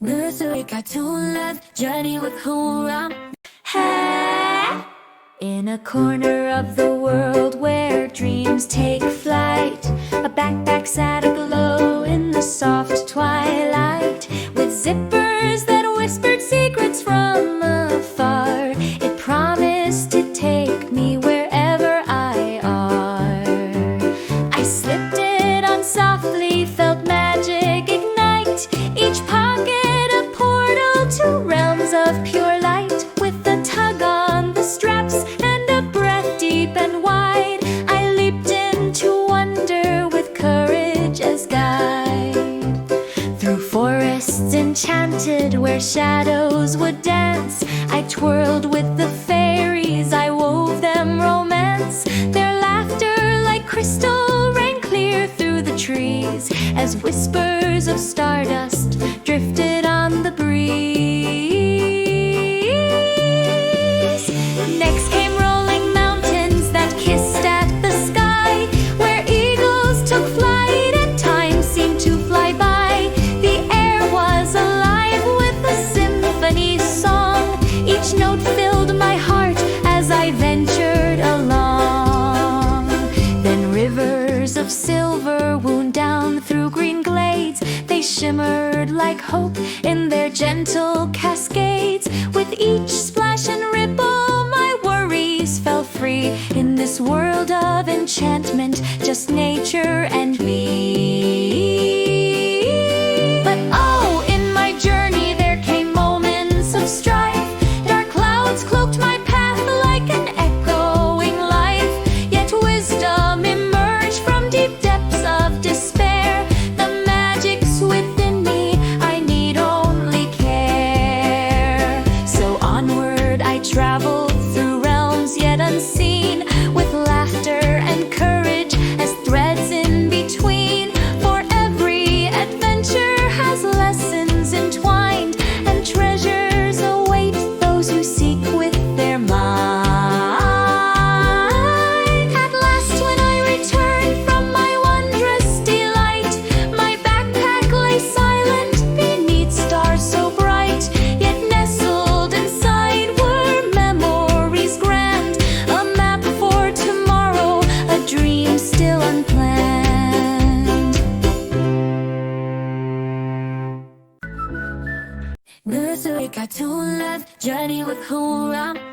Nursery cartoon love, journey with whom Hey! In a corner of the world where dreams take flight, a backpack sat aglow in the soft twilight, with zippers that whispered secrets from afar. It promised to take me wherever I are. I slipped it on softly, felt magic ignite, each pocket a portal to realms of pure light. With a tug on the straps and a breath deep and wide, I leaped into wonder with courage as guide. Through forests enchanted where shadows would dance, I twirled with the faeries, I wove them romance. Their laughter like crystal rang clear through the trees, as whispers of stardust drifted on the breeze. Next came rolling mountains that kissed at the sky, where eagles took flight and time seemed to fly by. The air was alive with a symphony song, each note filled my heart as I ventured along. Then rivers of silver wound down through green glades, they shimmered like hope in their gentle cascades. With each splash and ripple my worries fell free, in this world of enchantment, just nature and me. But oh, in my journey there came moments of strife. Dark clouds cloaked my path like an echoing life, yet wisdom emerged from deep depths of despair. The magic's within me, I need only care. So onward I traveled through realms yet unseen, with laughter and courage as threads in between. For every adventure has lessons entwined, and treasures await those who seek with their mind. At last when I returned from my wondrous delight, my backpack lay silent beneath stars so bright, yet nestled inside were memories grand, a map for tomorrow, a dream still unplanned. Nursery cartoon love, journey with whom